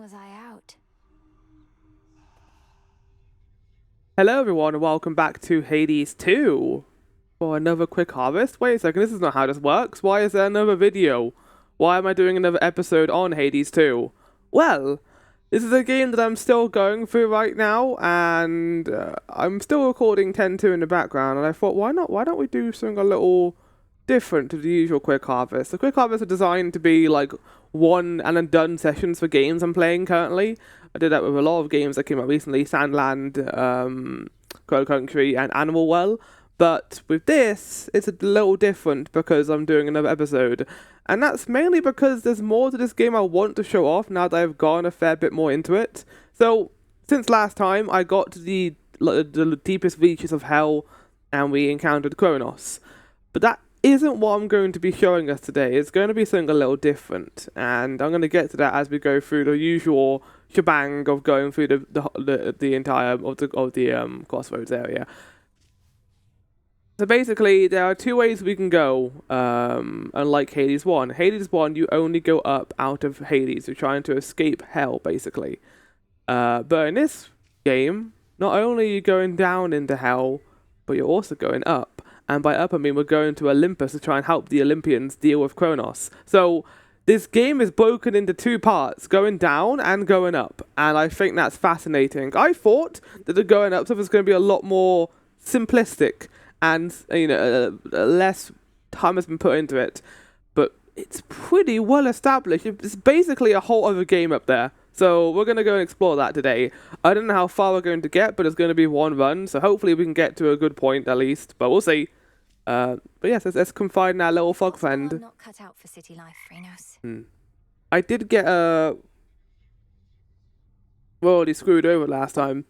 was I out? Hello everyone and welcome back to Hades 2 for another quick harvest. Wait a second, this is not how this works. Why is there another video? Why am I doing another episode on Hades 2? Well, this is a game that I'm still going through right now, and I'm still recording 10.2 in the background, and I thought, why don't we do something a little different to the usual quick harvest? The quick harvests are designed to be like one and then done sessions for games I'm playing currently. I did that with a lot of games that came out recently, Sandland, Crow Country, and Animal Well. But with this, it's a little different because I'm doing another episode. And that's mainly because there's more to this game I want to show off now that I've gone a fair bit more into it. So, since last time, I got to the deepest reaches of hell and we encountered Kronos. But that isn't what I'm going to be showing us today. It's going to be something a little different. And I'm going to get to that as we go through the usual shebang of going through the entire of the crossroads area. So basically, there are two ways we can go. Unlike Hades 1, Hades 1 you only go up out of Hades. You're trying to escape hell, basically. But in this game, not only are you going down into hell, but you're also going up. And by up I mean we're going to Olympus to try and help the Olympians deal with Kronos. So this game is broken into two parts, going down and going up, and I think that's fascinating. I thought that the going up stuff was going to be a lot more simplistic and, less time has been put into it, but it's pretty well established. It's basically a whole other game up there, so we're going to go and explore that today. I don't know how far we're going to get, but it's going to be one run, so hopefully we can get to a good point at least, but we'll see. But yes, let's confide in our little frog friend. I'm not cut out for city life, Phrynos. I did get royally screwed over last time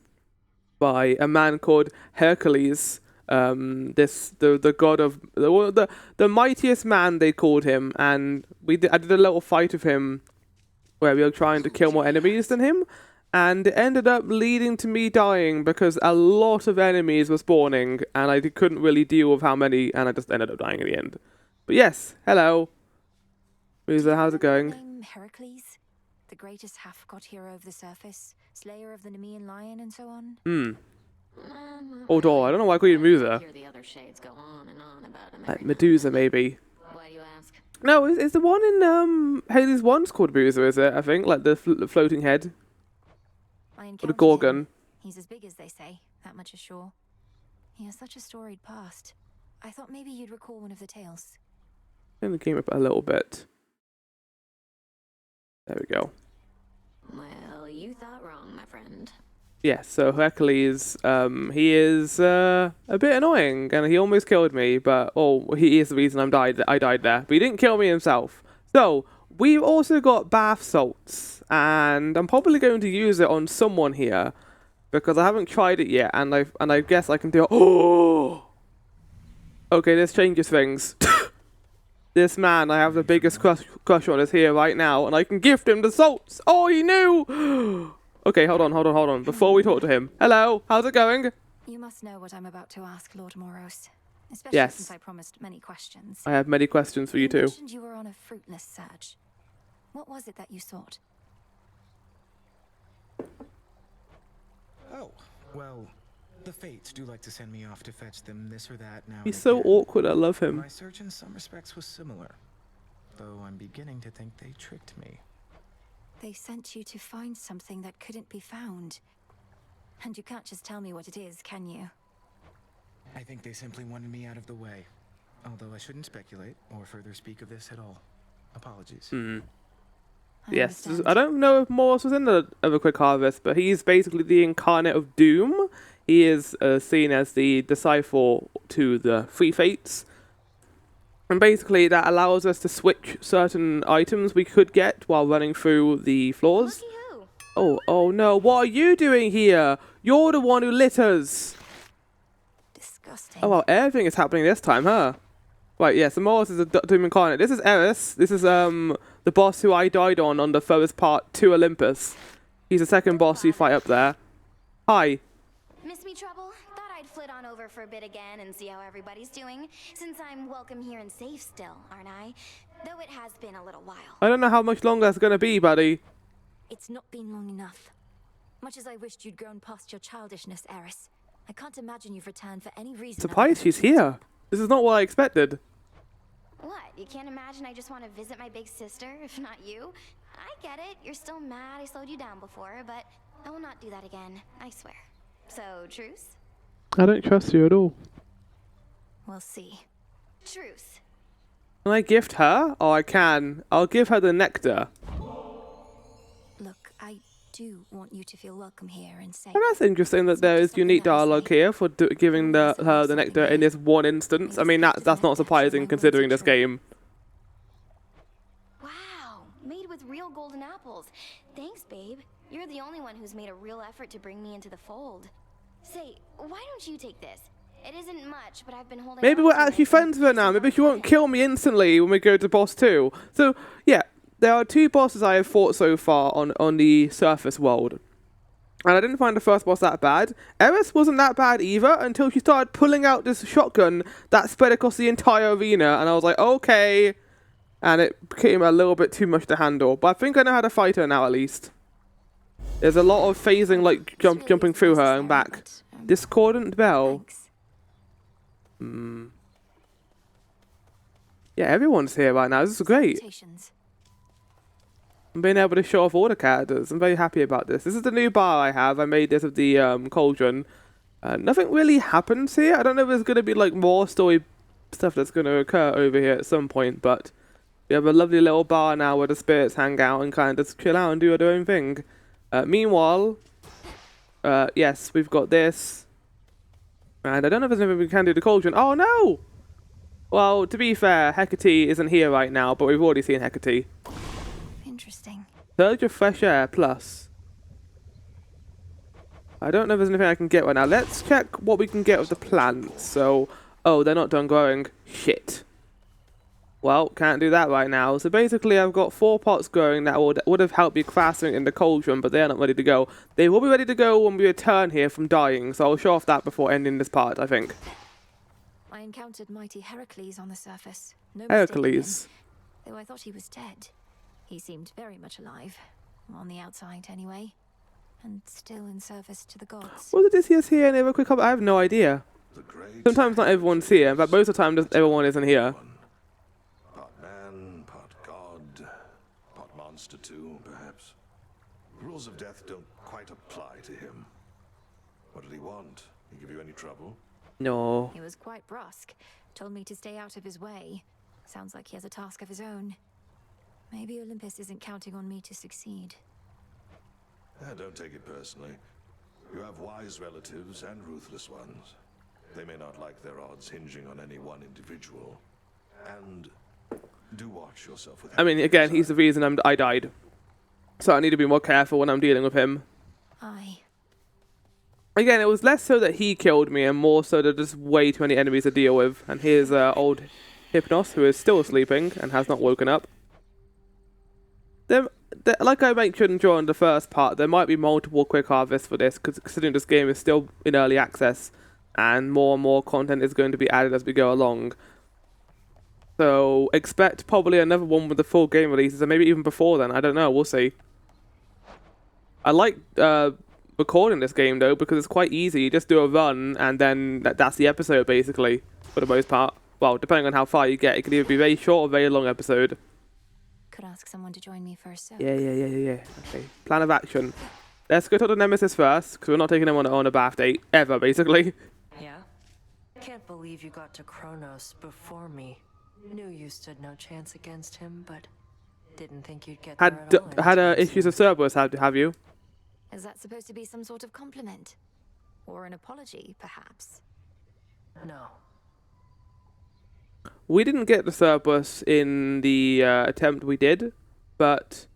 by a man called Hercules. The god of the mightiest man they called him, and I did a little fight with him where we were trying to kill more enemies than him. And it ended up leading to me dying because a lot of enemies were spawning, and I couldn't really deal with how many, and I just ended up dying in the end. But yes, hello. Musa, how's it going? Name Heracles, the greatest half-god hero of the surface, slayer of the Nemean lion, and so on. Although, I don't know why I call you Musa. Hear the other shades go on and on about him. Like Medusa, maybe. Why do you ask? No, is the one in Hades 1's called Medusa, is it? I think, like the floating head. Or the Gorgon. He's as big as they say, that much is sure. He has such a storied past. I thought maybe you'd recall one of the tales. Turn the game up a little bit. There we go. Well, you thought wrong, my friend. Yeah, so Hercules, he is a bit annoying, and he almost killed me, but, he is the reason I died there. But he didn't kill me himself. So, we've also got bath salts, and I'm probably going to use it on someone here, because I haven't tried it yet, and I guess I can do it. Oh! Okay, this changes things. This man I have the biggest crush on is here right now, and I can gift him the salts! Oh, he knew! Okay, hold on. Before we talk to him. Hello, how's it going? You must know what I'm about to ask, Lord Moros. Especially Yes. since I promised many questions. I have many questions for you too. mentioned you were on a fruitless search. What was it that you sought? Oh, well, the Fates do like to send me off to fetch them this or that now. He's and so again. awkward, I love him. My search in some respects was similar, though I'm beginning to think they tricked me. They sent you to find something that couldn't be found. And you can't just tell me what it is, can you? I think they simply wanted me out of the way. Although I shouldn't speculate or further speak of this at all. Apologies. Yes, understand. I don't know if Morris was in the other Quick Harvest, but he's basically the incarnate of Doom. He is seen as the disciple to the Three Fates. And basically that allows us to switch certain items we could get while running through the floors. Oh no, what are you doing here? You're the one who litters. Disgusting. Oh well, everything is happening this time, huh? Right, yeah, so Morris is a Doom incarnate. This is Eris. This is the boss who I died on the first part to Olympus. He's the second boss you fight up there. Hi. Miss me trouble? Thought I'd flit on over for a bit again and see how everybody's doing, since I'm welcome here and safe still, aren't I? Though it has been a little while. I don't know how much longer that's gonna be, buddy. It's not been long enough. Much as I wished you'd grown past your childishness, Eris, I can't imagine you've returned for any reason. Surprised she's here. This is not what I expected. What? You can't imagine I just want to visit my big sister, if not you? I get it. You're still mad I slowed you down before, but I will not do that again. I swear. So, truce? I don't trust you at all. We'll see. Truce. Can I gift her? Oh, I can. I'll give her the nectar. Look, I do want you to feel welcome here and safe. And that's interesting that there is unique dialogue here for giving her the nectar in this one instance. I mean, that's not surprising considering this game. Wow, made with real golden apples. Thanks, babe. You're the only one who's made a real effort to bring me into the fold. Say, why don't you take this? It isn't much, but I've been holding. Maybe we're actually friends with her now. Maybe she won't kill me instantly when we go to boss 2. So, yeah, there are 2 bosses I have fought so far on the surface world. And I didn't find the first boss that bad. Eris wasn't that bad either until she started pulling out this shotgun that spread across the entire arena. And I was like, okay. And it became a little bit too much to handle. But I think I know how to fight her now at least. There's a lot of phasing, like jumping through her and back. Discordant Bell. Thanks. Yeah, everyone's here right now. This is great. Salutations. I'm being able to show off all the characters. I'm very happy about this. This is the new bar I have. I made this of the cauldron. Nothing really happens here. I don't know if there's going to be like more story stuff that's going to occur over here at some point, but we have a lovely little bar now where the spirits hang out and kind of just chill out and do their own thing. Meanwhile, yes, we've got this. And I don't know if there's anything we can do to cauldron. Oh no! Well, to be fair, Hecate isn't here right now, but we've already seen Hecate. Interesting. Surge of fresh air plus. I don't know if there's anything I can get right now. Let's check what we can get with the plants. So, oh, they're not done growing. Shit. Well, can't do that right now. So basically, I've got 4 pots growing that would have helped me crafting in the cauldron, but they are not ready to go. They will be ready to go when we return here from dying, so I'll show off that before ending this part, I think. I encountered mighty Heracles on the surface. No Heracles. mistake then, though I thought he was dead. He seemed very much alive. On the outside, anyway. And still in service to the gods. Was Odysseus here and have a quick up? I have no idea. Sometimes not everyone's here. In fact, most of the time everyone isn't here. Part man, part god, part monster too, perhaps. The rules of death don't quite apply to him. What did he want? He give you any trouble? No. He was quite brusque. Told me to stay out of his way. Sounds like he has a task of his own. Maybe Olympus isn't counting on me to succeed. Don't take it personally. You have wise relatives and ruthless ones. They may not like their odds hinging on any one individual. And do watch yourself with him. I mean, again, he's the reason I died. So I need to be more careful when I'm dealing with him. Aye. Again, it was less so that he killed me and more so that there's way too many enemies to deal with. And here's old Hypnos, who is still sleeping and has not woken up. Like I mentioned during the first part, there might be multiple quick harvests for this, considering this game is still in early access, and more content is going to be added as we go along. So expect probably another one with the full game releases, and maybe even before then. I don't know. We'll see. I like recording this game though because it's quite easy. You just do a run, and then that's the episode basically for the most part. Well, depending on how far you get, it could either be very short or very long episode. Could ask someone to join me for a sip. Yeah. Okay. Plan of action. Let's go talk to Nemesis first, because we're not taking him on a bath date, ever, basically. Yeah? Can't believe you got to Kronos before me. Knew you stood no chance against him, but didn't think you'd get there at all Had anytime issues soon. of Cerberus, have you? Is that supposed to be some sort of compliment? Or an apology, perhaps? No. We didn't get the Cerberus in the attempt we did, but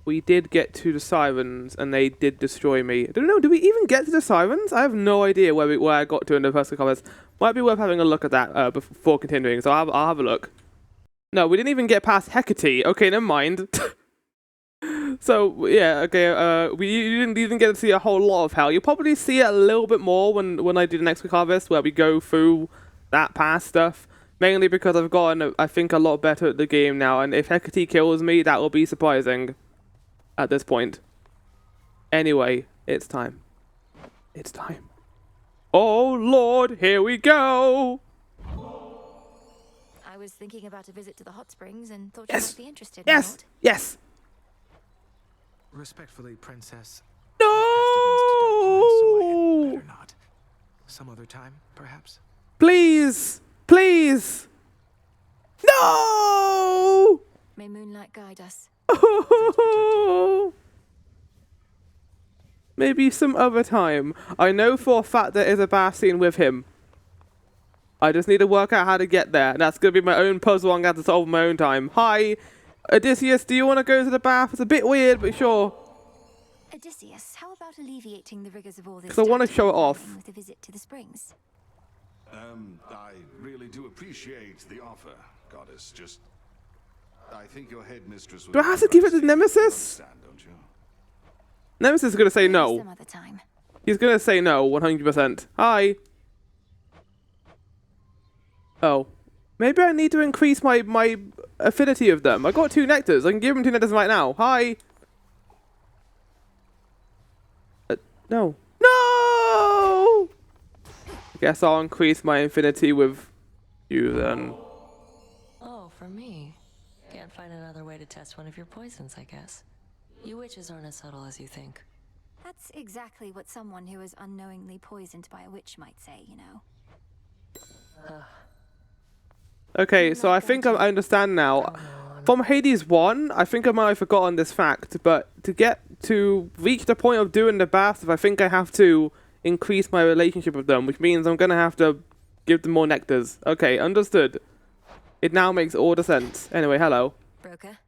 we did get to the Sirens, and they did destroy me. I don't know, did we even get to the Sirens? I have no idea where I got to in the first comments. Might be worth having a look at that before continuing, so I'll have a look. No, we didn't even get past Hecate. Okay, never mind. So, yeah, okay, you didn't get to see a whole lot of hell. You'll probably see it a little bit more when I do the next quick harvest, where we go through that past stuff. Mainly because I've gotten, I think, a lot better at the game now, and if Hecate kills me, that will be surprising. at this point. Anyway, it's time. It's time. Oh Lord, here we go! I was thinking about a visit to the hot springs and thought Yes. you might be interested. Yes! Nort. Yes! Respectfully, Princess. I have past events to document, so I had better not. Some other time, perhaps? Please! Please! No! May moonlight guide us. Maybe some other time. I know for a fact there is a bath scene with him. I just need to work out how to get there. And that's going to be my own puzzle I'm going to have to solve in my own time. Hi, Odysseus, do you want to go to the bath? It's a bit weird, but sure. Odysseus, how about alleviating the rigors of all this? 'Cause I wanna taxing show it and off. planning with a visit to the springs. I really do appreciate the offer, Goddess. Just, I think your headmistress would... Do I have to give it to Nemesis? Understand, don't you? Nemesis is going to say Maybe no. Some other time. He's going to say no, 100%. Hi. Oh. Maybe I need to increase my affinity of them. I got 2 nectars. I can give him 2 nectars right now. Hi. No. No! I guess I'll increase my affinity with you then. Oh, for me. Can't find another way to test one of your poisons, I guess. You witches aren't as subtle as you think. That's exactly what someone who is unknowingly poisoned by a witch might say, you know. Okay, so I think I understand now. From Hades 1, I think I might have forgotten this fact, but to reach the point of doing the baths, I think I have to increase my relationship with them, which means I'm going to have to give them more nectars. Okay, understood. It now makes all the sense. Anyway, hello. Broker?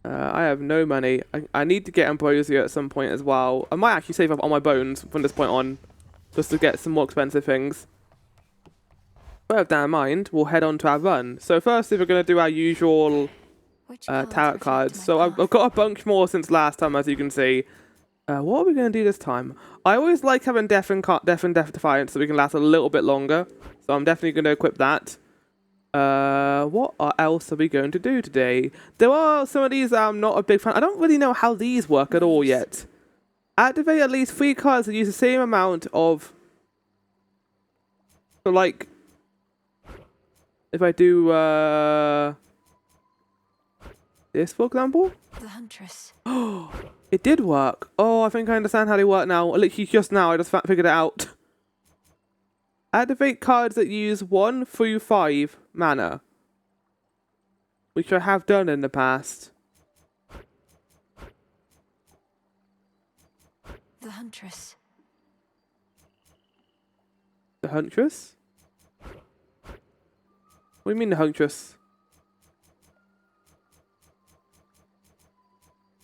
I have no money. I need to get Ambrosia at some point as well. I might actually save up on my bones from this point on, just to get some more expensive things. But with that in mind, we'll head on to our run. So firstly, we're going to do our usual Which tarot cards. reflect So my I've path? got a bunch more since last time, as you can see. What are we going to do this time? I always like having Death and Defiance so we can last a little bit longer. So I'm definitely going to equip that. What else are we going to do today? There are some of these I'm not a big fan. I don't really know how these work at all yet. Activate at least 3 cards that use the same amount of... So like... If I do, this, for example? The Huntress. It did work. Oh, I think I understand how they work now. Literally just now, I just figured it out. Activate cards that use 1 through 5 mana. Which I have done in the past. The Huntress. The Huntress? What do you mean the Huntress?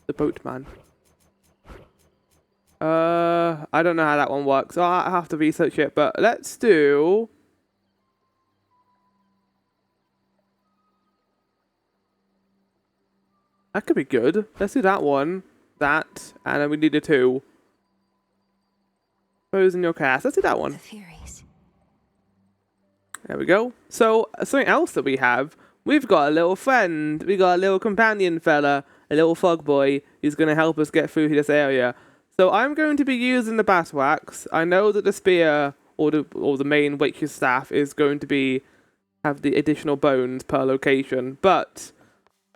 The Boatman. I don't know how that one works. I have to research it, but let's do... That could be good. Let's do that one. That, and then we need a 2. Pose in your cast. Let's do that one. The Furies. There we go. So, something else that we have, we've got a little friend. We got a little companion fella, a little fog boy, who's going to help us get through this area. So I'm going to be using the Batwax. I know that the spear, or the main witch's staff, is going to have the additional bones per location, but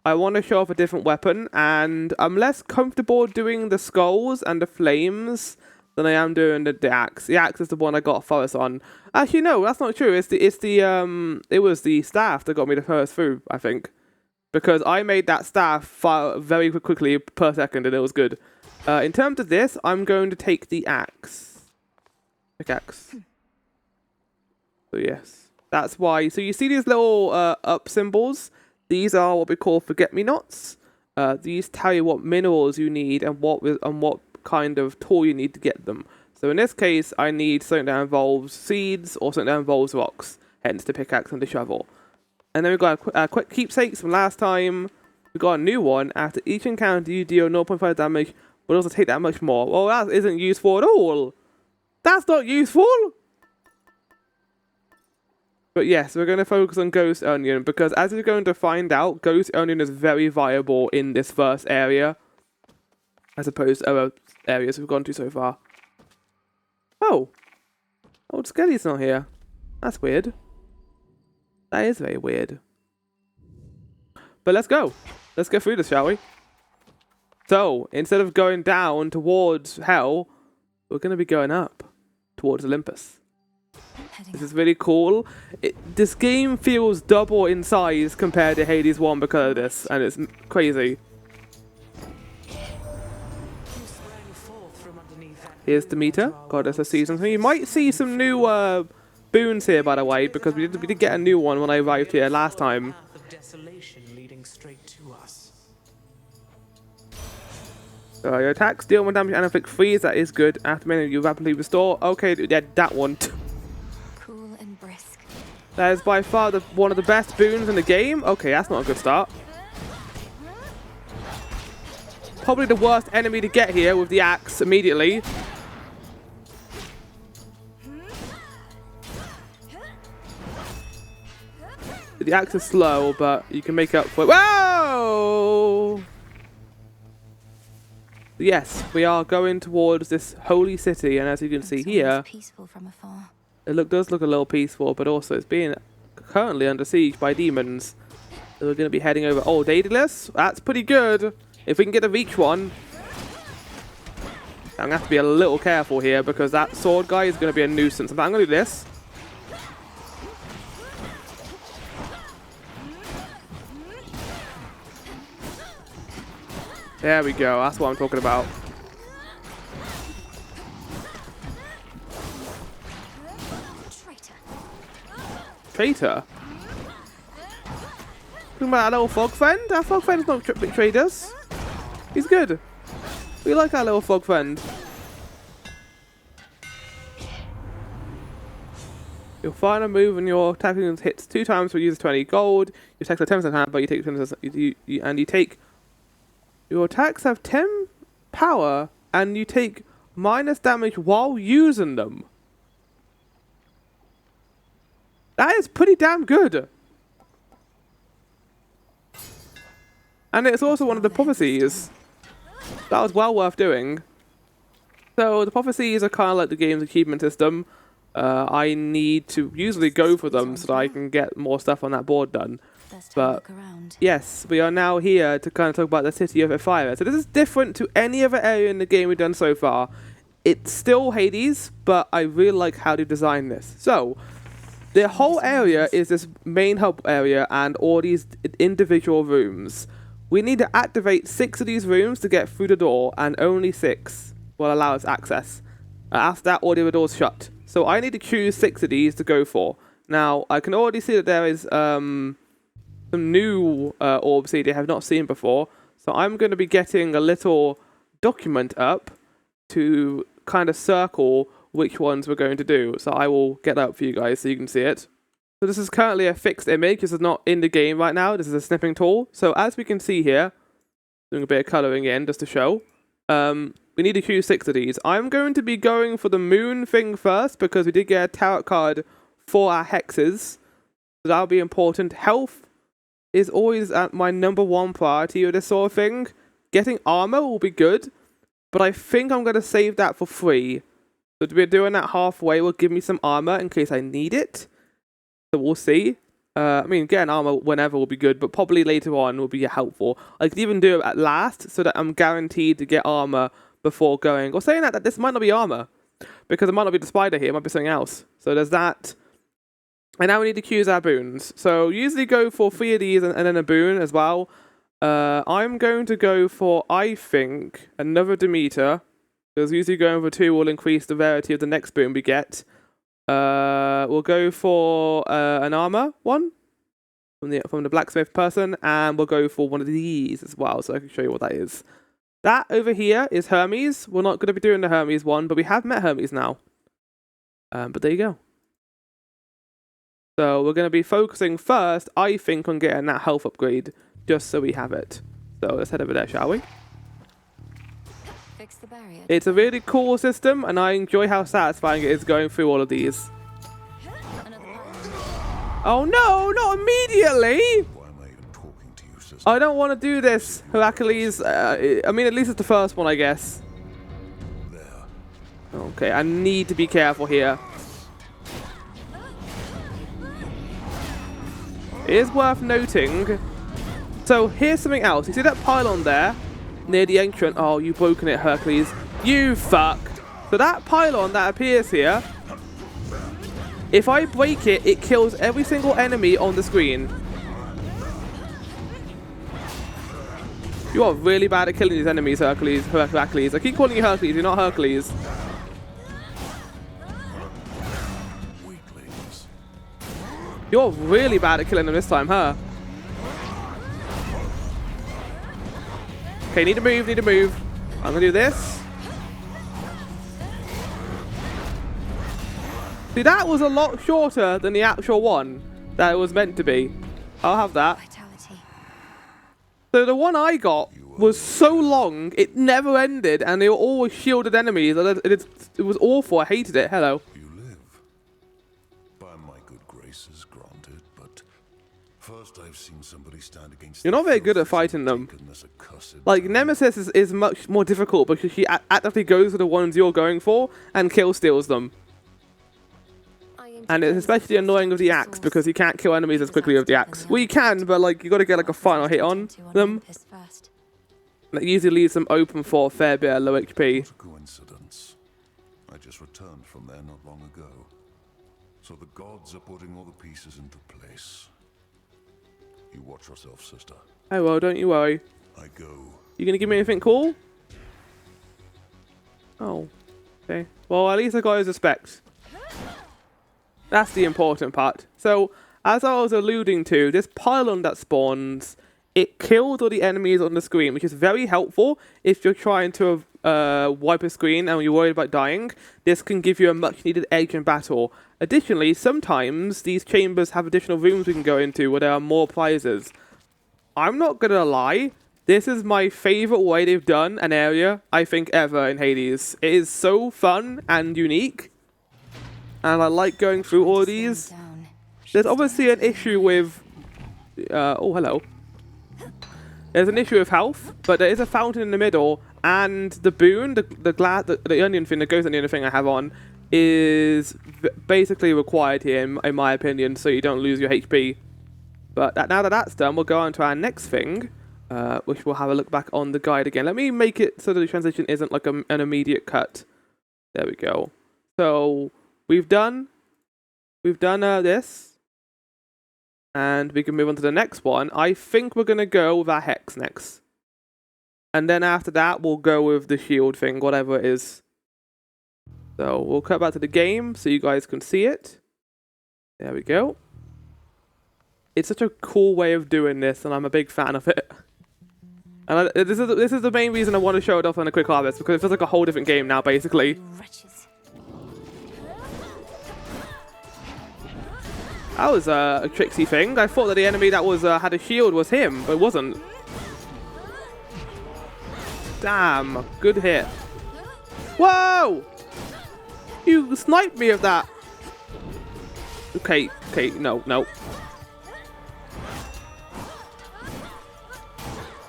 I want to show off a different weapon, and I'm less comfortable doing the skulls and the flames than I am doing the axe. The axe is the one I got Forest on. Actually, no, that's not true. It was the staff that got me the first through, I think, because I made that staff fire very quickly per second, and it was good. In terms of this, I'm going to take the axe. Pickaxe. So yes, that's why. So you see these little up symbols? These are what we call forget-me-nots. These tell you what minerals you need and what kind of tool you need to get them. So in this case, I need something that involves seeds or something that involves rocks, hence the pickaxe and the shovel. And then we've got a quick keepsakes from last time. We've got a new one. After each encounter, you deal 0.5 damage, but also take that much more. Well, that isn't useful at all. That's not useful. But yes, we're going to focus on Ghost Onion, because as you're going to find out, Ghost Onion is very viable in this first area. as opposed to other areas we've gone to so far. Oh, old Skelly's not here. That's weird. That is very weird. But let's go. Let's go through this, shall we? So, instead of going down towards hell, we're going to be going up towards Olympus. This is really cool. This game feels double in size compared to Hades 1 because of this, and it's crazy. Here's Demeter, goddess of seasons. You might see some new boons here, by the way, because we did get a new one when I arrived here last time. Your attacks deal 1 damage and inflict freeze. That is good. After minute, you rapidly restore. Okay, yeah, that one. Cool and brisk. That is by far one of the best boons in the game. Okay, that's not a good start. Probably the worst enemy to get here with the axe immediately. The axe is slow, but you can make up for it. Whoa! Yes, we are going towards this holy city, and as you can see here, Peaceful from afar. it does look a little peaceful, but also it's being currently under siege by demons. So we're going to be heading over. Oh, Daedalus? That's pretty good. If we can get a reach one. I'm going to have to be a little careful here because that sword guy is going to be a nuisance. But I'm going to do this. There we go. That's what I'm talking about. Traitor. Traitor? Talking about our little frog friend? Our frog friend's not betrayed us. He's good. We like our little frog friend. Your final move when your attacking hits 2 times will use 20 gold. Your attacks are 10% hand, but you take 10%, you take. Your attacks have 10 power, and you take minus damage while using them. That is pretty damn good. And it's also one of the prophecies. That was well worth doing. So the prophecies are kind of like the game's achievement system. I need to usually go for them so that I can get more stuff on that board done. But yes, we are now here to kind of talk about the city of Ephyra. So this is different to any other area in the game we've done so far. It's still Hades, but I really like how they designed this. So the whole area is this main hub area and all these individual rooms. We need to activate 6 of these rooms to get through the door, and only 6 will allow us access. After that, all the other doors shut. So I need to choose 6 of these to go for. Now, I can already see that there is some new orbs here they have not seen before. So I'm going to be getting a little document up to kind of circle which ones we're going to do. So I will get that up for you guys so you can see it. So this is currently a fixed image. This is not in the game right now. This is a snipping tool. So as we can see here, doing a bit of colouring in just to show. We need to choose 6 of these. I'm going to be going for the moon thing first because we did get a tarot card for our hexes. So that'll be important. Health is always my #1 priority with this sort of thing. Getting armor will be good, but I think I'm going to save that for free. So we're doing that halfway will give me some armor in case I need it. So we'll see. I mean, getting armor whenever will be good, but probably later on will be helpful. I could even do it at last so that I'm guaranteed to get armor before going. Or saying that this might not be armor, because it might not be the spider here, it might be something else. So there's that. And now we need to choose our boons. So usually go for 3 of these and then a boon as well. I'm going to go for, I think, another Demeter. Because usually going for 2 will increase the rarity of the next boon we get. We'll go for an armor one from the blacksmith person, and we'll go for one of these as well, so I can show you what that is. That over here is Hermes. We're not going to be doing the Hermes one, but we have met Hermes now. But there you go. So we're going to be focusing first, I think, on getting that health upgrade, just so we have it. So let's head over there, shall we? Fix the barrier. It's a really cool system, and I enjoy how satisfying it is going through all of these. Oh no, not immediately! Why am I even talking to you, sister? sister. I don't want to do this, Heracles. I mean, at least it's the first one, I guess. There. Okay, I need to be careful here. It is worth noting. So here's something else. You see that pylon there near the entrance? Oh, you've broken it, Heracles. You fuck. So that pylon that appears here, if I break it, it kills every single enemy on the screen. You are really bad at killing these enemies, Heracles. Heracles. I keep calling you Heracles. You're not Hercules. Weaklings. You're really bad at killing them this time, huh? Okay, need to move, need to move. I'm gonna do this. See, that was a lot shorter than the actual one that it was meant to be. I'll have that. Vitality. So the one I got was so long, it never ended, and they were always shielded enemies. It was awful. I hated it. Hello. You live. By my good graces granted, but first I've seen somebody stand against. You're not very good at fighting them. Like, Nemesis is much more difficult because she actively goes for the ones you're going for and kill steals them. And it's especially annoying with the axe because you can't kill enemies as quickly with the axe. Well, you can, but like you got to get like a final hit on them. That usually leaves them open for a fair bit of low HP. What a coincidence. I just returned from there not long ago. So the gods are putting all the pieces into place. You watch yourself, sister. Oh well, don't you worry. I go. You gonna give me anything cool? Oh, okay. Well, at least I got his respect. That's the important part. So, as I was alluding to, this pylon that spawns, it kills all the enemies on the screen, which is very helpful if you're trying to wipe a screen and you're worried about dying. This can give you a much needed edge in battle. Additionally, sometimes these chambers have additional rooms we can go into where there are more prizes. I'm not gonna lie, this is my favorite way they've done an area, I think, ever in Hades. It is so fun and unique. And I like going through all these. There's obviously an issue with... oh, hello. There's an issue with health, but there is a fountain in the middle, and the boon, the onion thing, the ghost onion thing I have on, is basically required here, in my opinion, so you don't lose your HP. But now that that's done, we'll go on to our next thing, which we'll have a look back on the guide again. Let me make it so that the transition isn't like an immediate cut. There we go. So... We've done this, and we can move on to the next one. I think we're going to go with our Hex next. And then after that, we'll go with the shield thing, whatever it is. So we'll cut back to the game so you guys can see it. There we go. It's such a cool way of doing this, and I'm a big fan of it. And this is the main reason I want to show it off on a quick harvest, because it feels like a whole different game now, basically. That was a tricksy thing. I thought that the enemy that was had a shield was him, but it wasn't. Damn, good hit. Whoa! You sniped me of that. Okay, no.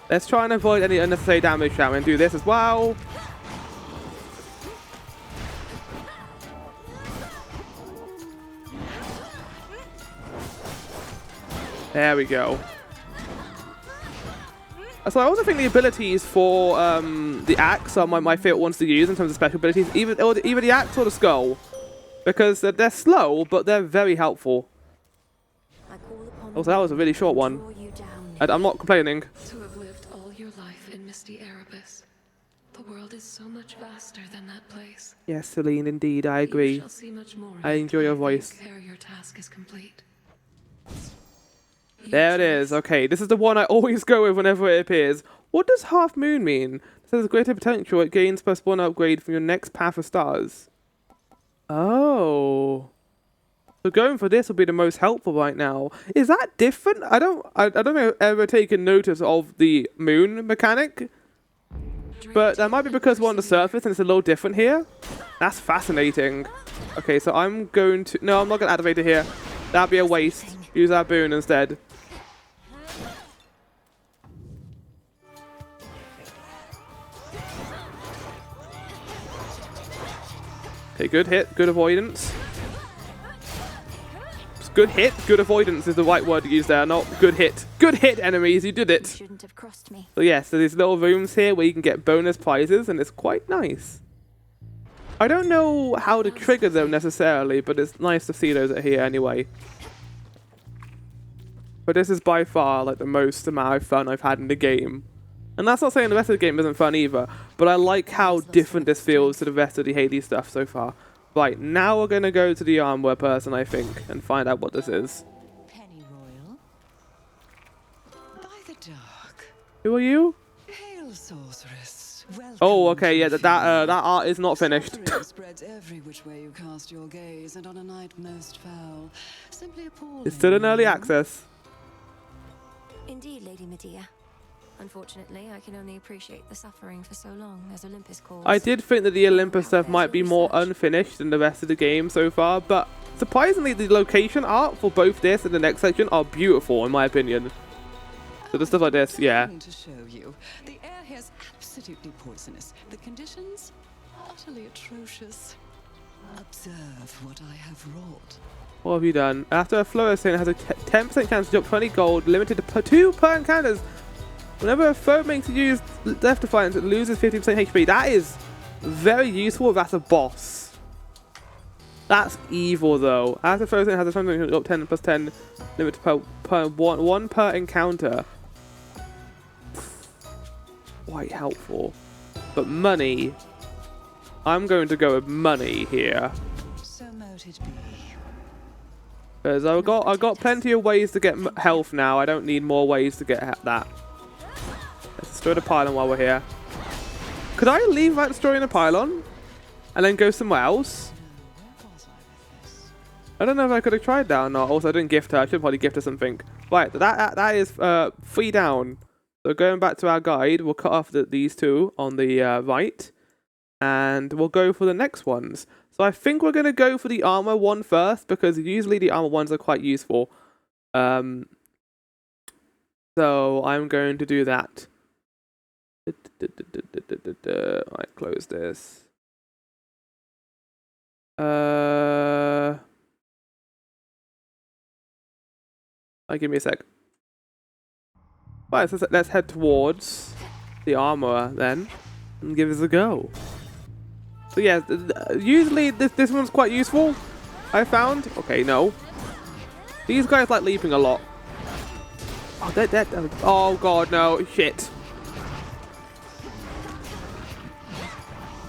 Let's try and avoid any unnecessary damage, shall we? And do this as well. There we go. So I also think the abilities for the axe are my favorite ones to use in terms of special abilities, either the axe or the skull, because they're slow, but they're very helpful. Also, that was a really short one. I'm not complaining. To have lived all your life in Misty Erebus, the world is so much vaster than that place. Yes, Celine, indeed, I agree. You shall see much more I enjoy your voice. ere your task is complete. There it is. Okay, this is the one I always go with whenever it appears. What does Half Moon mean? It says greater potential. It gains +1 upgrade from your next path of stars. Oh. So going for this will be the most helpful right now. Is that different? I don't know if I've ever taken notice of the moon mechanic. But that might be because we're on the surface and it's a little different here. That's fascinating. Okay, so I'm going to... No, I'm not going to activate it here. That'd be a waste. Use our boon instead. Okay, good hit, good avoidance. Good hit, good avoidance is the right word to use there, not good hit. Good hit, enemies, you did You it. shouldn't have crossed me. So yeah, so there's little rooms here where you can get bonus prizes, and it's quite nice. I don't know how to trigger them necessarily, but it's nice to see those here anyway. But this is by far like the most amount of fun I've had in the game. And that's not saying the rest of the game isn't fun either, but I like how different this feels to the rest of the Hades stuff so far. Right, now we're going to go to the armor person, I think, and find out what this is. Pennyroyal. By the dark. Who are you? Hail, sorceress. Welcome Oh, okay, yeah, to that art is not finished. Suffering spreads every which way you cast your gaze, and on a night most foul, simply appalling. It's still in early access. Indeed, Lady Medea. Unfortunately, I can only appreciate the suffering for so long as Olympus calls. I did think that the Olympus stuff might be more unfinished than the rest of the game so far, but surprisingly the location art for both this and the next section are beautiful in my opinion. So the stuff like this, yeah. To show you, the air here is absolutely poisonous. The conditions utterly atrocious. Observe what I have wrought. What have you done? After a fluorescent has a 10% chance to drop 20 gold, limited to 2 per encounters. Whenever a foe makes a use Death Defiance, it loses 50% HP. That is very useful if that's a boss. That's evil though. After frozen has a 20% up 10 plus 10 limit per one per encounter. Quite helpful. But money. I'm going to go with money here. So mote it be. Because I got plenty of ways to get health now. I don't need more ways to get that. Let's destroy the pylon while we're here. Could I leave without destroying the pylon? And then go somewhere else? I don't know if I could have tried that or not. Also, I didn't gift her. I should probably gift her something. Right, that is 3 down. So going back to our guide, we'll cut off these 2 on the right. And we'll go for the next ones. So I think we're going to go for the armor one first, because usually the armor ones are quite useful. So I'm going to do that. Right, close this. Give me a sec. Right, so let's head towards the armor then, and give this a go. So yeah, usually this one's quite useful, I found. Okay, no. These guys like leaping a lot. Oh, oh god, no, shit.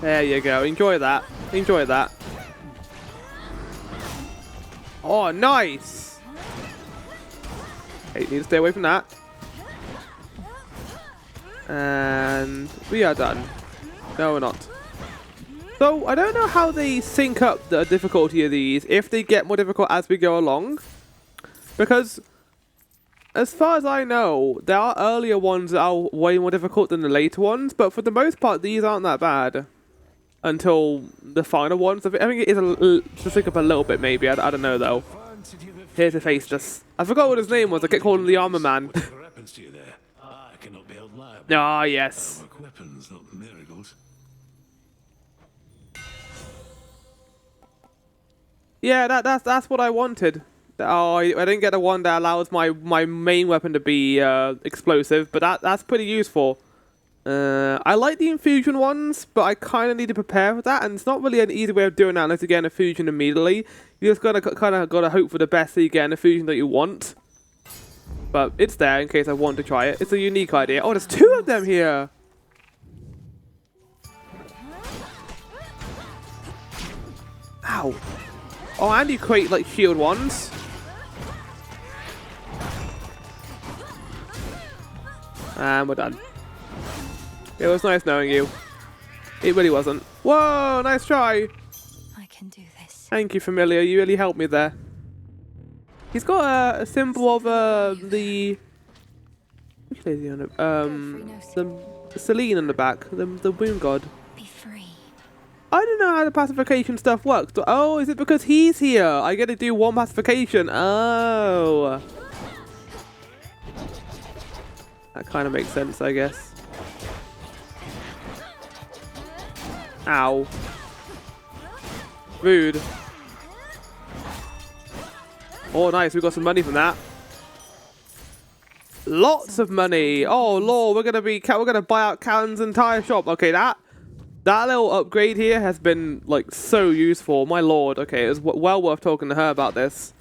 There you go, enjoy that. Enjoy that. Oh, nice! Okay, need to stay away from that. And we are done. No, we're not. So, I don't know how they sync up the difficulty of these, if they get more difficult as we go along. Because, as far as I know, there are earlier ones that are way more difficult than the later ones, but for the most part, these aren't that bad. Until the final ones. I think it is to sync up a little bit, maybe. I don't know, though. Here to face us. I forgot what his name was. I kept calling him the Armor Man. Whatever happens to you there, I cannot be held liable. Ah, yes. I work weapons, not miracles. Yeah, that's what I wanted. Oh, I didn't get the one that allows my main weapon to be explosive, but that's pretty useful. I like the infusion ones, but I kind of need to prepare for that, and it's not really an easy way of doing that unless you get an infusion immediately. You just gotta hope for the best so you get an infusion that you want. But it's there in case I want to try it. It's a unique idea. Oh, there's 2 of them here. Ow. Oh, and you create like shield ones. And we're done. It was nice knowing you. It really wasn't. Whoa, nice try. I can do this. Thank you, Familiar. You really helped me there. He's got a symbol of the which lady on it? The Selene on the back, the moon god. Be free. I don't know how the pacification stuff works. Oh, is it because he's here? I get to do 1 pacification. Oh. That kind of makes sense, I guess. Ow. Rude. Oh, nice. We got some money from that. Lots of money. Oh, lord. We're gonna buy out Callan's entire shop. Okay, that little upgrade here has been, like, so useful. My lord. Okay, it was well worth talking to her about this.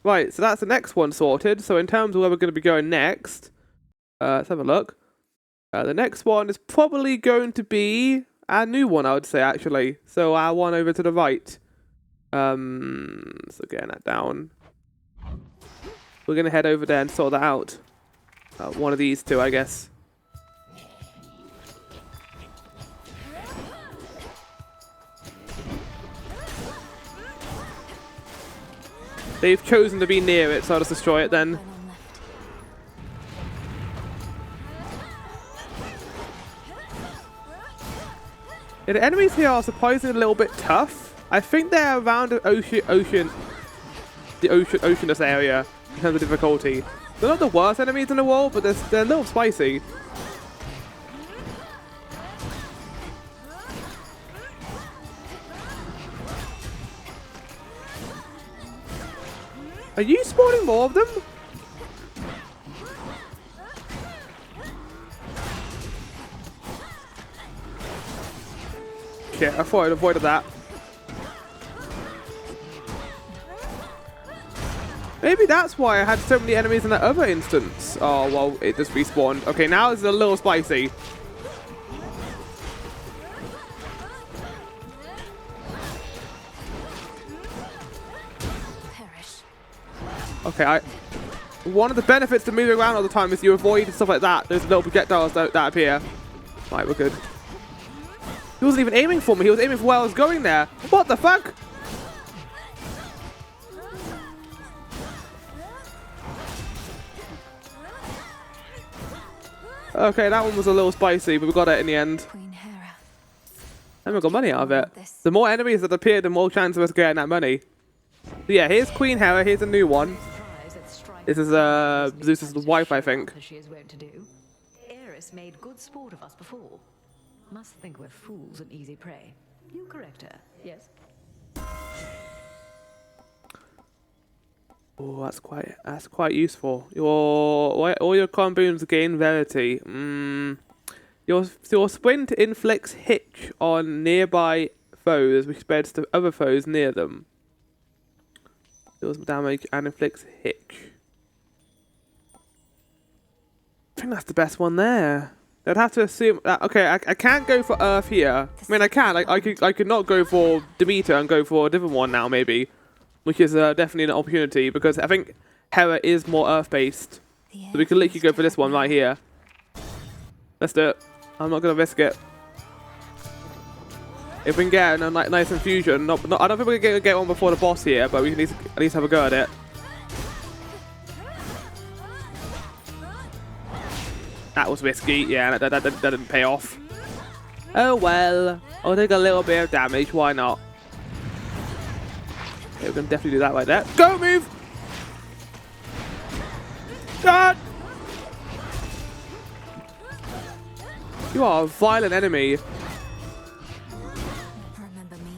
Right, so that's the next one sorted. So in terms of where we're going to be going next, let's have a look. The next one is probably going to be our new one, I would say, actually. So our one over to the right. So getting that down. We're going to head over there and sort that out. One of these two, I guess. They've chosen to be near it, so I'll just destroy it then. Yeah, the enemies here are surprisingly a little bit tough. I think they're around the oceanus area in terms of difficulty. They're not the worst enemies in the world, but they're a little spicy. Are you spawning more of them? Shit, I thought I'd avoided that. Maybe that's why I had so many enemies in that other instance. Oh, well, it just respawned. Okay, now it's a little spicy. Okay, one of the benefits to moving around all the time is you avoid stuff like that. There's little projectiles that appear. Right, we're good. He wasn't even aiming for me. He was aiming for where I was going there. What the fuck? Okay, that one was a little spicy, but we got it in the end. Queen Hera. And we got money out of it. The more enemies that appear, the more chance of us getting that money. So yeah, here's Queen Hera. Here's a new one. This is Zeus's wife, I think. She is wont to do. Eris made good sport of us before. Must think we're fools and easy prey. You correct her, yes? Oh, that's quite useful. All your combos gain verity. Your sprint inflicts hitch on nearby foes, which spreads to other foes near them. Deals damage and inflicts hitch. I think that's the best one there. I'd have to assume that, okay, I can't go for Earth here. I mean, I can. I could not go for Demeter and go for a different one now, maybe. Which is definitely an opportunity, because I think Hera is more Earth-based. So we can literally go for this one right here. Let's do it. I'm not going to risk it. If we can get a nice infusion. I don't think we're going to get one before the boss here, but we can at least have a go at it. That was risky. Yeah, that didn't pay off. Oh well. I'll take a little bit of damage. Why not? Okay, we can definitely do that right there. Go, move! God! You are a violent enemy. Remember me.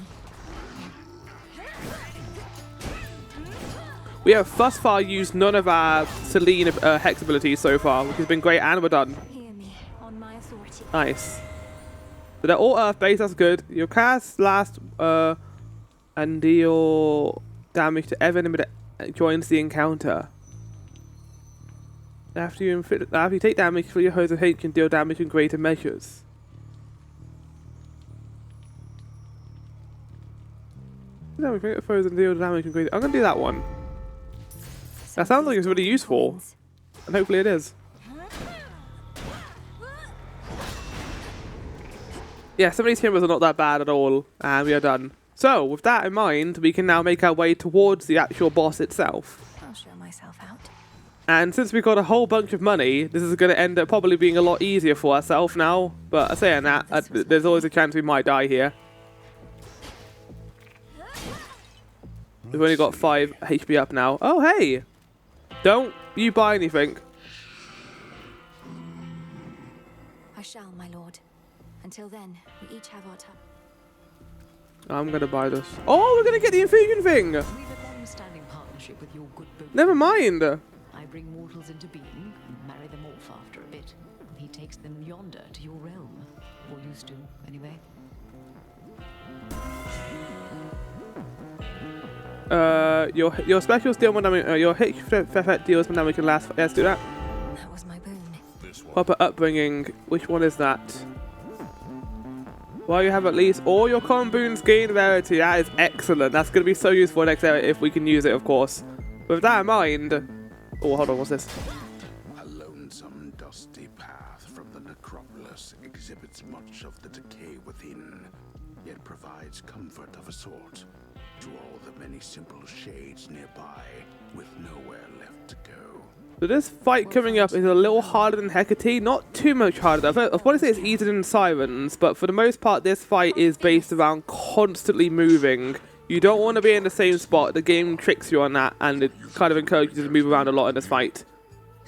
We have thus far used none of our Selene hex abilities so far, which has been great, and we're done. Hear me on my authority. Nice. So they're all Earth-based, that's good. Your cast last and deal damage to every enemy that joins the encounter. After you take damage, for your hose of hate can deal damage in greater measures. Foes and deal damage in greater. I'm gonna do that one. That sounds like it's really useful, and hopefully it is. Yeah, some of these heroes are not that bad at all, and we are done. So, with that in mind, we can now make our way towards the actual boss itself. I'll show myself out. And since we've got a whole bunch of money, this is going to end up probably being a lot easier for ourselves now. But saying that, there's always a chance we might die here. We've only got 5 HP up now. Oh, hey! Don't you buy anything. I shall, my lord. Until then, we each have our time. I'm gonna buy this. Oh, we're gonna get the infusion thing! We've a long-standing partnership with your good book. Never mind! I bring mortals into being and marry them off after a bit. He takes them yonder to your realm. Or used to, anyway. Your specials deal more damage. Your hit effect deals more damage can last. Let's do that. That was my boon. Proper upbringing. Which one is that? Well, you have at least all your common boons gain rarity. That is excellent. That's going to be so useful next area if we can use it, of course. With that in mind... Oh, hold on, what's this? A lonesome, dusty path from the necropolis exhibits much of the decay within, yet provides comfort of a sort to all the many simple shades nearby, with nowhere left to go. So this fight coming up is a little harder than Hecate, not too much harder. I want to say it's easier than Sirens, but for the most part this fight is based around constantly moving. You don't want to be in the same spot. The game tricks you on that, and it kind of encourages you to move around a lot in this fight.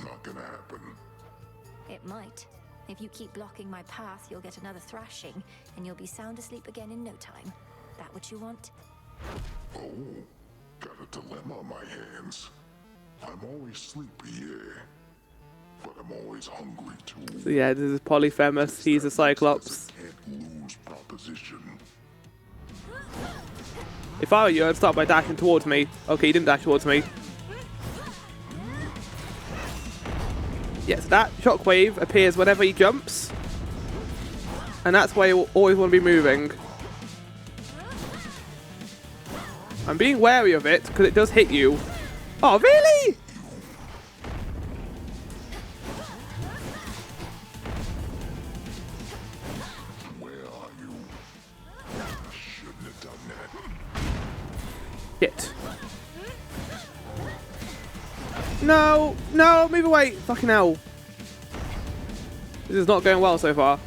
Not gonna happen. It might. If you keep blocking my path, you'll get another thrashing, and you'll be sound asleep again in no time. That what you want? Oh, got a dilemma on my hands. I'm always sleepy, yeah, but I'm always hungry too. So yeah, this is Polyphemus. He's a Cyclops. Can't lose proposition. If I were you, I'd start by dashing towards me. Okay, he didn't dash towards me. Yes, that shockwave appears whenever he jumps. And that's why you always want to be moving. I'm being wary of it, because it does hit you. Oh, really? Where are you? Shouldn't have done that. Hit. No, no, move away. Fucking hell. This is not going well so far.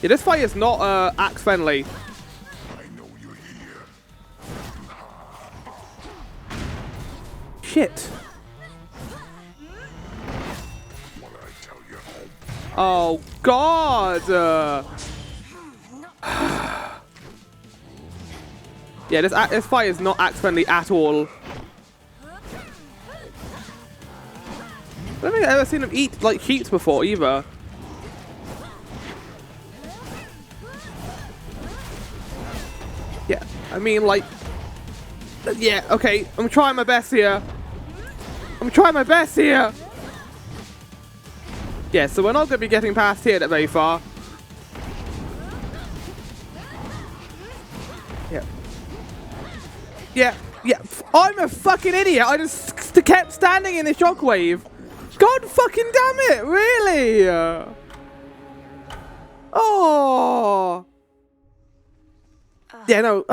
Yeah, this fight is not axe friendly. I know you're here. Shit. What I tell you? Oh, God. Yeah, this fight is not axe friendly at all. I don't think I've ever seen him eat like sheeps before either. Yeah, I mean like, yeah, okay, I'm trying my best here. Yeah, so we're not going to be getting past here that very far. Yeah. Yeah, yeah. I'm a fucking idiot. I just kept standing in the shockwave. God fucking damn it, really? Oh. Yeah, no.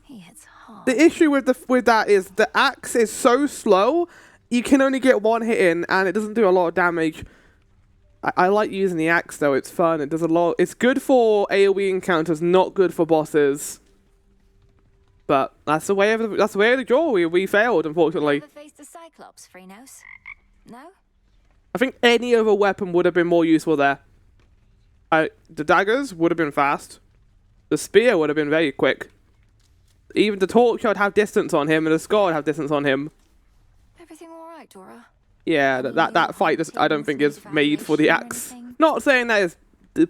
He hits hard. The issue with that is the axe is so slow. You can only get one hit in, and it doesn't do a lot of damage. I like using the axe though. It's fun. It does a lot. It's good for AOE encounters, not good for bosses. But that's the way of the draw. We failed, unfortunately. Ever faced a Cyclops, Freenos? No? I think any other weapon would have been more useful there. The daggers would have been fast. The spear would have been very quick. Even the torch would have distance on him, and the scar would have distance on him. Everything all right, Dora? Yeah, that fight I don't think is made for the axe. Not saying that is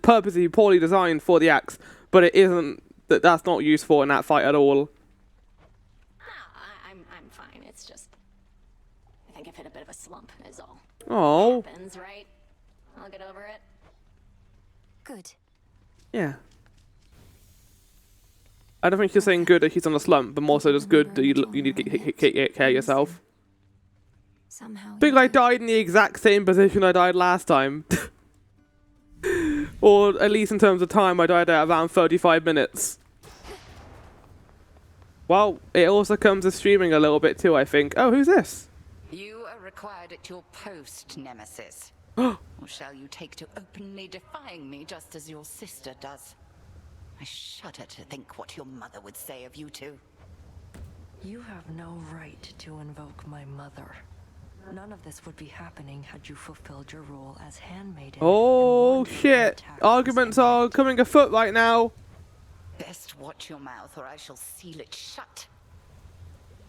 purposely poorly designed for the axe, but it isn't. That's not useful in that fight at all. I'm fine. It's just I think I've hit a bit of a slump. Is all. Oh. Happens, right? I'll get over it. Good. Yeah. I don't think she's saying good that she's on a slump, but more so just good that you need to take care of yourself. Somehow. I think I died in the exact same position I died last time. Or at least in terms of time, I died at around 35 minutes. Well, it also comes to streaming a little bit too, I think. Oh, who's this? You are required at your post, Nemesis. Or shall you take to openly defying me just as your sister does? I shudder to think what your mother would say of you two. You have no right to invoke my mother. None of this would be happening had you fulfilled your role as handmaiden. Oh shit! Arguments are coming afoot right now. Best watch your mouth or I shall seal it shut.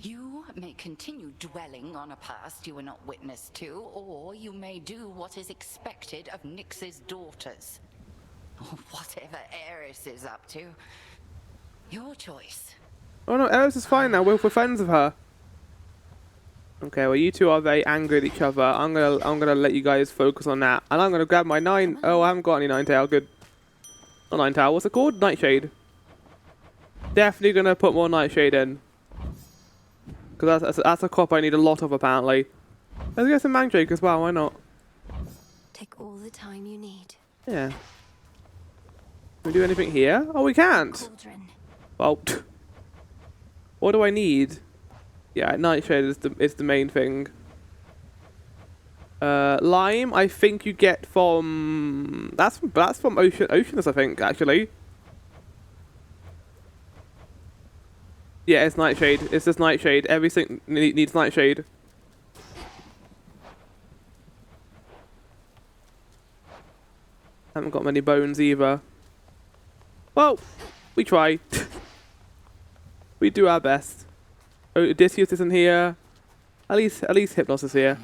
You may continue dwelling on a past you were not witness to, or you may do what is expected of Nyx's daughters. Or whatever Eris is up to. Your choice. Oh no, Eris is fine now. We're friends of her. Okay, well you two are very angry at each other. I'm gonna let you guys focus on that, and I'm gonna grab my 9. Oh, I haven't got any 9-tail. Good. Not 9-tail. What's it called? Nightshade. Definitely gonna put more Nightshade in, because that's a crop I need a lot of apparently. Let's get some Mandrake as well. Why not? Take all the time you need. Yeah. Can we do anything here? Oh, we can't. Cauldron. Well, what do I need? Yeah, Nightshade is the main thing. Lime, I think you get from that's from Oceanus, I think actually. Yeah, it's Nightshade. It's just Nightshade. Everything needs Nightshade. Haven't got many bones either. Well, we try. We do our best. Oh, Odysseus isn't here. At least Hypnos is here.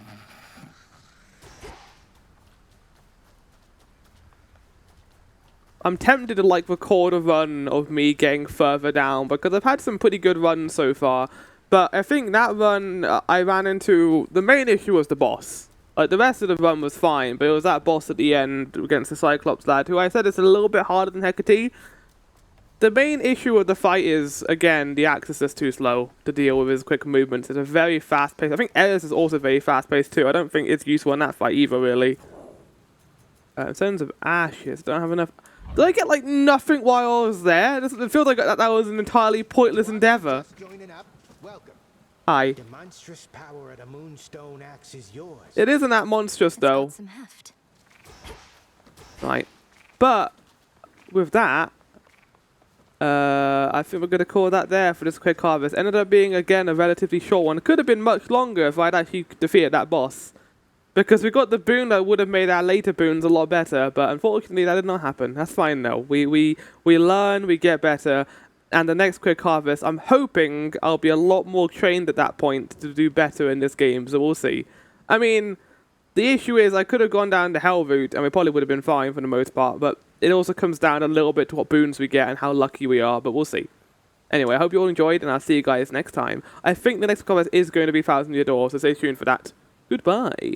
I'm tempted to like record a run of me getting further down because I've had some pretty good runs so far. But I think that run I ran into, the main issue was the boss. Like the rest of the run was fine, but it was that boss at the end against the Cyclops lad, who I said is a little bit harder than Hecate. The main issue of the fight is, again, the Axe is just too slow to deal with his quick movements. It's a very fast pace. I think Eris is also very fast paced too. I don't think it's useful in that fight either, really. In terms of ashes, don't have enough. Did I get like nothing while I was there? It feels like that was an entirely pointless endeavor. Hi. The monstrous power of the Moonstone Axe is yours. It isn't that monstrous though. Some heft. Right. But with that, I think we're going to call that there for this quick harvest. Ended up being, again, a relatively short one. It could have been much longer if I'd actually defeated that boss. Because we got the boon that would have made our later boons a lot better. But unfortunately, that did not happen. That's fine, though. We learn, we get better. And the next quick harvest, I'm hoping I'll be a lot more trained at that point to do better in this game. So we'll see. I mean, the issue is I could have gone down the hell route, and we probably would have been fine for the most part. But it also comes down a little bit to what boons we get and how lucky we are, but we'll see. Anyway, I hope you all enjoyed, and I'll see you guys next time. I think the next comment is going to be 1,000 Year Door, so stay tuned for that. Goodbye.